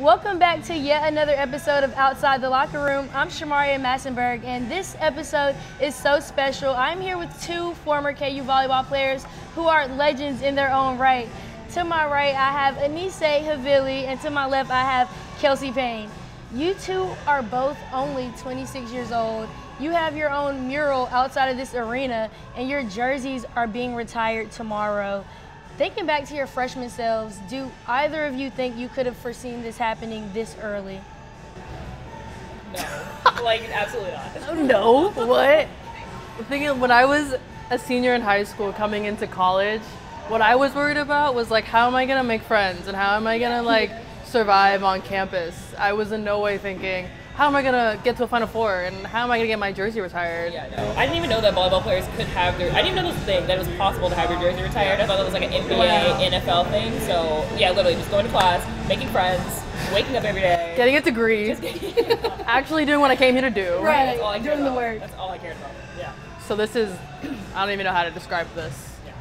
Welcome back to yet another episode of Outside the Locker Room. I'm Shamaria Massenberg, and this episode is so special. I'm here with two former KU volleyball players who are legends in their own right. To my right, I have Ainise Havili, and to my left, I have Kelsie Payne. You two are both only 26 years old. You have your own mural outside of this arena, and your jerseys are being retired tomorrow. Thinking back to your freshman selves, do either of you think you could have foreseen this happening this early? No, absolutely not. No, what? The thing is, when I was a senior in high school coming into college, what I was worried about was how am I gonna make friends and how am I gonna survive on campus? I was in no way thinking, how am I gonna get to a Final Four and how am I gonna get my jersey retired? Yeah, no. I didn't even know that volleyball players could have their. I didn't even know this thing that it was possible to have your jersey retired. I thought it was like an NBA, NFL thing. So yeah, literally just going to class, making friends, waking up every day, getting a degree, actually doing what I came here to do. Right, that's all I cared doing about. the work. That's all I cared about. Yeah. So this is, I don't even know how to describe this. Yeah.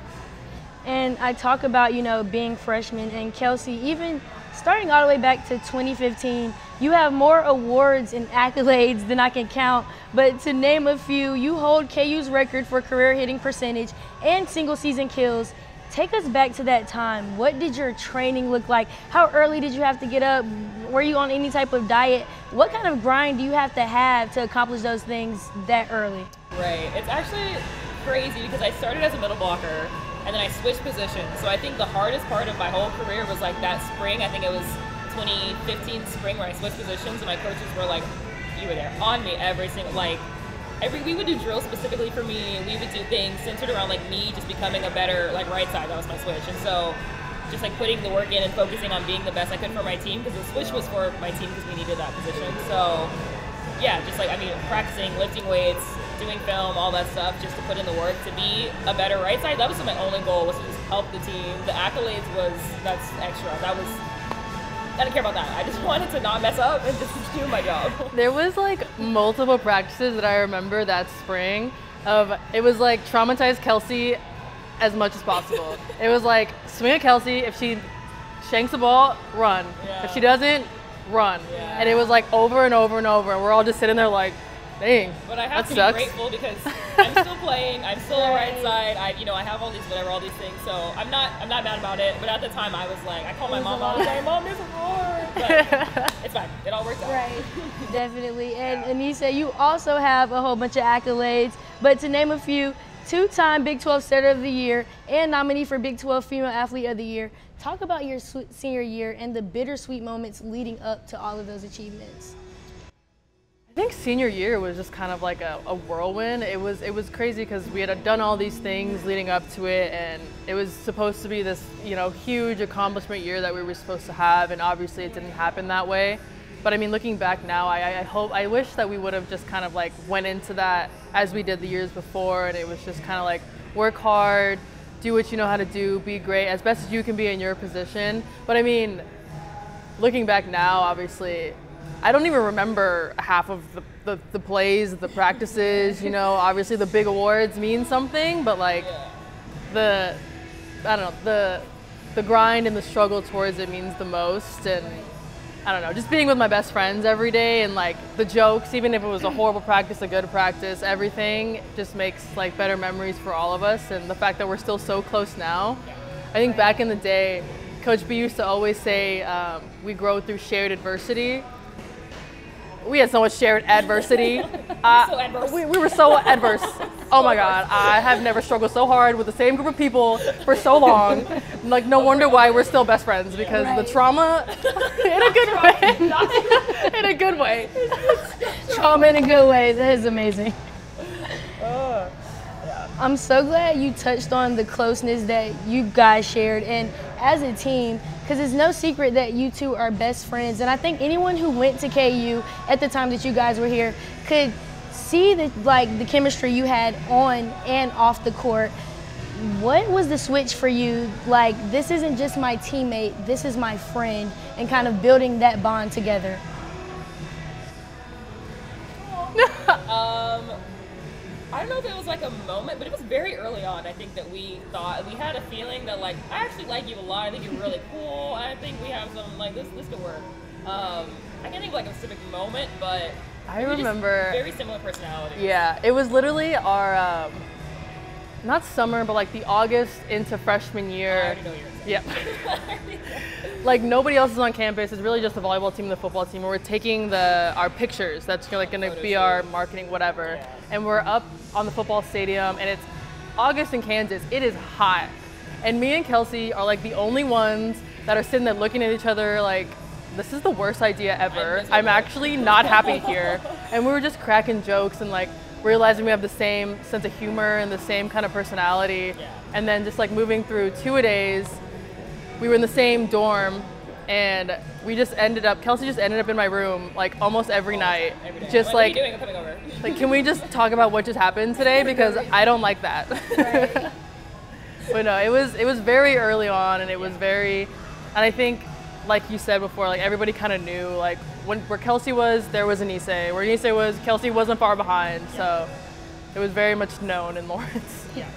And I talk about, being freshmen, and Kelsie, even starting all the way back to 2015, you have more awards and accolades than I can count, but to name a few, you hold KU's record for career hitting percentage and single season kills. Take us back to that time. What did your training look like? How early did you have to get up? Were you on any type of diet? What kind of grind do you have to accomplish those things that early? Right. It's actually crazy because I started as a middle blocker and then I switched positions. So I think the hardest part of my whole career was that spring. I think it was 2015 spring where I switched positions and my coaches were you were there on me every single, we would do drills specifically for me. We would do things centered around me just becoming a better right side. That was my switch. And so just putting the work in and focusing on being the best I could for my team, because the switch was for my team because we needed that position. So yeah, just practicing, lifting weights, doing film, all that stuff, just to put in the work to be a better right side. That was my only goal, was to just help the team. The accolades that's extra. I didn't care about that. I just wanted to not mess up and just do my job. There was multiple practices that I remember that spring it was traumatize Kelsie as much as possible. It was swing at Kelsie, if she shanks the ball, run. Yeah. If she doesn't, run. Yeah. And it was over and over and over, and we're all just sitting there dang, but I have that to sucks. be grateful because I'm still playing. I'm still a right side. I have all these things. So I'm not mad about it. But at the time, I was I called my mom all the time. Mom, this is hard. But it's fine. It all works out. Right, definitely. And Ainise, you also have a whole bunch of accolades. But to name a few, two-time Big 12 Setter of the Year and nominee for Big 12 Female Athlete of the Year. Talk about your senior year and the bittersweet moments leading up to all of those achievements. I think senior year was just kind of a whirlwind. It was crazy because we had done all these things leading up to it, and it was supposed to be this huge accomplishment year that we were supposed to have, and obviously it didn't happen that way. But I mean, looking back now, I wish that we would have just kind of went into that as we did the years before, and it was just kind of work hard, do what you know how to do, be great as best as you can be in your position. But I mean, looking back now, obviously, I don't even remember half of the plays, the practices, obviously the big awards mean something, but the grind and the struggle towards it means the most. And I don't know, just being with my best friends every day and the jokes, even if it was a horrible practice, a good practice, everything just makes better memories for all of us. And the fact that we're still so close now, I think back in the day, Coach B used to always say, we grow through shared adversity. We had so much shared adversity. We were so adverse. Oh my God, I have never struggled so hard with the same group of people for so long. No wonder why we're still best friends, because the trauma, in a good way, in a good way. Trauma in a good way, that is amazing. Yeah. I'm so glad you touched on the closeness that you guys shared, and as a team, because it's no secret that you two are best friends. And I think anyone who went to KU at the time that you guys were here could see the chemistry you had on and off the court. What was the switch for you? This isn't just my teammate, this is my friend, and kind of building that bond together. I don't know if it was a moment, but it was very early on. I think that we had a feeling that I actually like you a lot. I think you're really cool. I think we have some this could work. I can't think of like a specific moment, but I remember very similar personalities. Yeah, it was literally our not summer, but like the August into freshman year. I already know what you're saying. Yeah. Like nobody else is on campus. It's really just the volleyball team and the football team. We're taking our pictures. That's like going to be our marketing, whatever. Yeah. And we're up on the football stadium, and it's August in Kansas. It is hot, and me and Kelsie are like the only ones that are sitting there looking at each other like, this is the worst idea ever. I'm actually not happy here. And we were just cracking jokes and like realizing we have the same sense of humor and the same kind of personality. Yeah. And then just like moving through 2-a-days, we were in the same dorm, and we just ended up, Kelsie just ended up in my room like almost every night. Every day. Just what are you doing? I'm coming over. like, can we just talk about what just happened today? Because I don't like that. Right. But no, it was very early on, and it was very, and I think, like you said before, like everybody kind of knew, like where Kelsie was, there was Ainise. Where Ainise was, Kelsie wasn't far behind. So it was very much known in Lawrence. Yeah.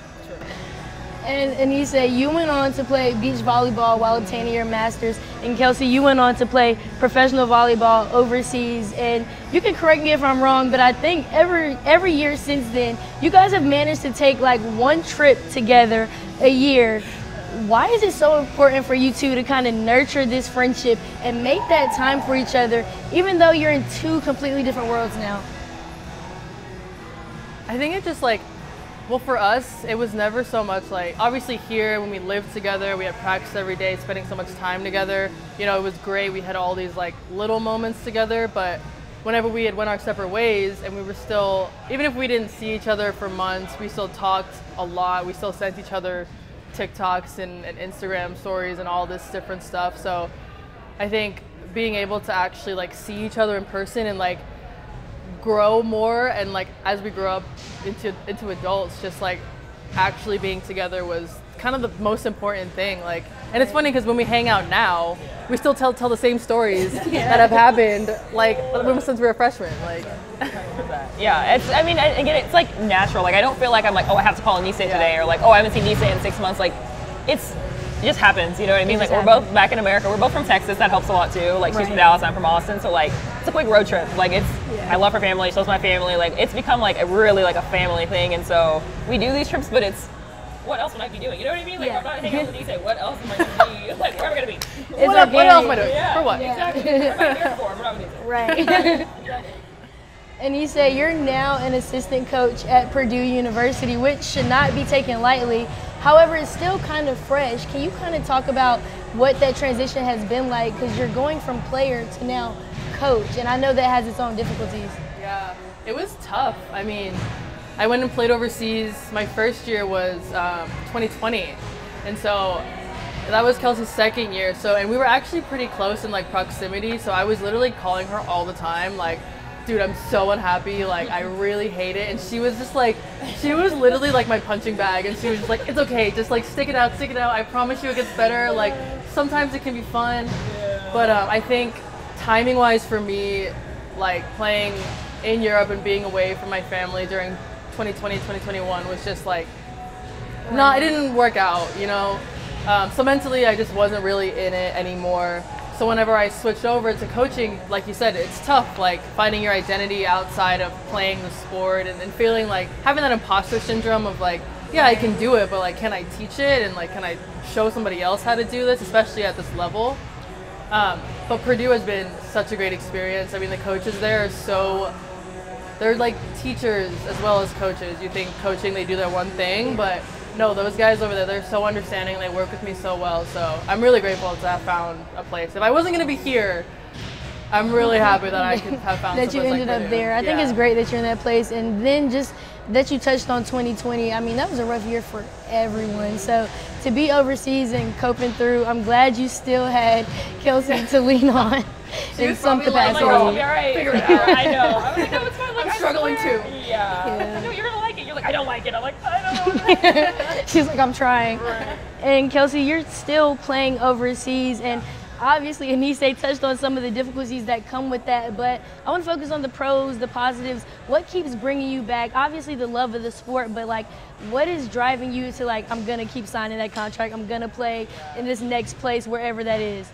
And Ainise, you went on to play beach volleyball while obtaining your master's. And Kelsie, you went on to play professional volleyball overseas. And you can correct me if I'm wrong, but I think every year since then, you guys have managed to take like one trip together a year. Why is it so important for you two to kind of nurture this friendship and make that time for each other, even though you're in two completely different worlds now? I think it just like, well, for us, it was never so much like, obviously here when we lived together, we had practice every day, spending so much time together. You know, it was great. We had all these like little moments together, but whenever we had went our separate ways and we were still, even if we didn't see each other for months, we still talked a lot. We still sent each other TikToks and Instagram stories and all this different stuff. So I think being able to actually like see each other in person and like grow more, and like as we grow up into adults, just like actually being together was kind of the most important thing. Like, and it's funny because when we hang out now, we still tell the same stories that have happened like since we were freshmen. Like, yeah, it's, I mean, again, it's like natural. Like, I don't feel like I'm like, oh, I have to call Ainise today, or like, oh, I haven't seen Ainise in 6 months. Like, it just happens, you know what I mean? Like, we're both back in America. We're both from Texas. That helps a lot too. Like, she's from Dallas, I'm from Austin. So like, it's a quick road trip. Like, I love her family. She loves my family. Like, it's become like a really like a family thing. And so we do these trips, but it's, what else would I be doing? You know what I mean? Like, I'm not hanging out with Ainise. What else am I going to be? Like, where am I going to be? What else am I doing? Yeah, for what? Exactly. What am I here for? We're not with Ainise. Right. Ainise, you're now an assistant coach at Purdue University, which should not be taken lightly. However, it's still kind of fresh. Can you kind of talk about what that transition has been like? Because you're going from player to now coach, and I know that has its own difficulties. Yeah, it was tough. I mean, I went and played overseas. My first year was 2020, and so that was Kelsie's second year. So, and we were actually pretty close in like proximity. So I was literally calling her all the time, like, dude, I'm so unhappy, like, I really hate it. And she was just like, she was literally like my punching bag, and she was just like, it's okay, just like stick it out, I promise you it gets better. Like, sometimes it can be fun. But I think timing wise for me, like playing in Europe and being away from my family during 2020, 2021 was just like, it didn't work out, you know? So mentally I just wasn't really in it anymore. So whenever I switched over to coaching, like you said, it's tough, like finding your identity outside of playing the sport, and feeling like having that imposter syndrome of like, yeah, I can do it, but like, can I teach it? And like, can I show somebody else how to do this, especially at this level? But Purdue has been such a great experience. I mean, the coaches there are they're like teachers as well as coaches. You think coaching, they do their one thing, but no, those guys over there, they're so understanding. They work with me so well. So I'm really grateful to have found a place. If I wasn't going to be here, I'm really happy that I could have found that you ended up there. I think it's great that you're in that place. And then just that you touched on 2020, I mean, that was a rough year for everyone. So to be overseas and coping through, I'm glad you still had Kelsie to lean on in some capacity. Like, oh, I'll be all right. Figure it out. I know. I was like, no, it's fine. Like, I'm struggling too. Yeah. I know you're going to like it. You're like, I don't like it. I'm like, I don't know. She's like, I'm trying. Right. And Kelsie, you're still playing overseas, and obviously Ainise touched on some of the difficulties that come with that, but I want to focus on the pros, the positives. What keeps bringing you back? Obviously the love of the sport, but like, what is driving you to like, I'm going to keep signing that contract, I'm going to play in this next place, wherever that is?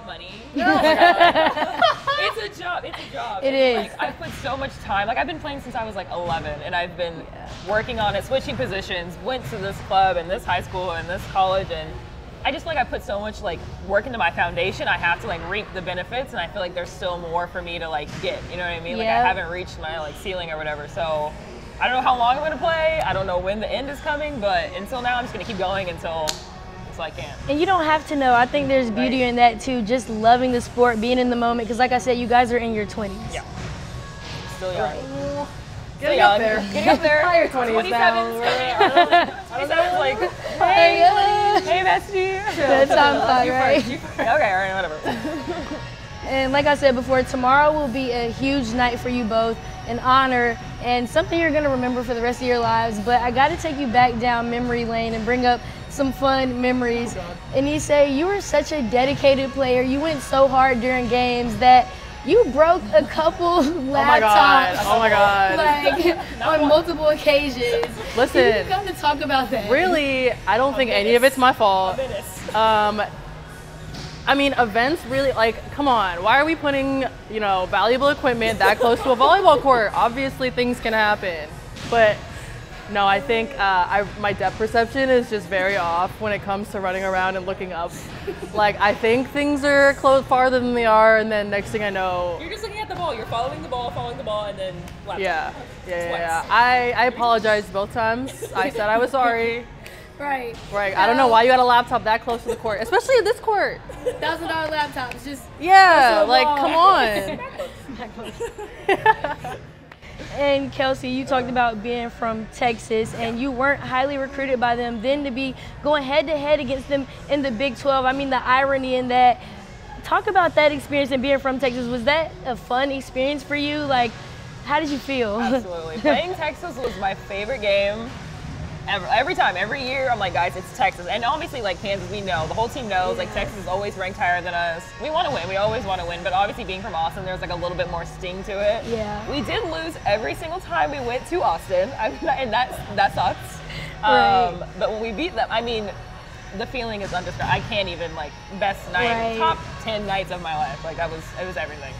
money. No. Oh my God. It's a job. It's a job. It is. Like, I've put so much time. Like I've been playing since I was like 11, and I've been working on it, switching positions. Went to this club and this high school and this college, and I just feel like I put so much like work into my foundation. I have to like reap the benefits, and I feel like there's still more for me to like get. You know what I mean? Like I haven't reached my like ceiling or whatever. So I don't know how long I'm gonna play. I don't know when the end is coming, but until now, I'm just gonna keep going until I can. And you don't have to know. I think there's beauty in that too. Just loving the sport, being in the moment. Because like I said, you guys are in your 20s. Yeah. Still young. Getting up there. Getting up there. Higher 20s now. 27's like, hey, bestie. That sounds fun, right? Okay, all right, whatever. And like I said before, tomorrow will be a huge night for you both, an honor, and something you're going to remember for the rest of your lives. But I got to take you back down memory lane and bring up some fun memories. Ainise, you were such a dedicated player. You went so hard during games that you broke a couple laptops. Oh my God. Like on multiple occasions. Listen. Can you come to talk about that? Really, I don't think any of it's my fault. I mean, events really, like, come on. Why are we putting, you know, valuable equipment that close to a volleyball court? Obviously, things can happen. But no, I think my depth perception is just very off when it comes to running around and looking up. Like, I think things are close farther than they are, and then next thing I know... You're just looking at the ball. You're following the ball, and then... Yeah. I apologized both times. I said I was sorry. Right. I don't know why you had a laptop that close to the court, especially at this court. $1,000 laptops, just... Yeah, like, come on. And Kelsie, you talked about being from Texas, and you weren't highly recruited by them. Then to be going head-to-head against them in the Big 12, I mean, the irony in that. Talk about that experience and being from Texas. Was that a fun experience for you? Like, how did you feel? Absolutely. Playing Texas was my favorite game. Every time, every year, I'm like, guys, it's Texas. And obviously, like Kansas, we know. The whole team knows, like, Texas is always ranked higher than us. We want to win. We always want to win. But obviously, being from Austin, there's, like, a little bit more sting to it. Yeah. We did lose every single time we went to Austin. And that sucks. Right. But when we beat them, I mean, the feeling is undescribable. I can't even, like, best night, top 10 nights of my life. Like, it was everything.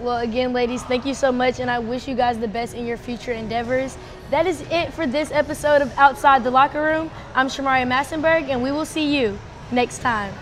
Well, again, ladies, thank you so much, and I wish you guys the best in your future endeavors. That is it for this episode of Outside the Locker Room. I'm Shamaria Massenberg, and we will see you next time.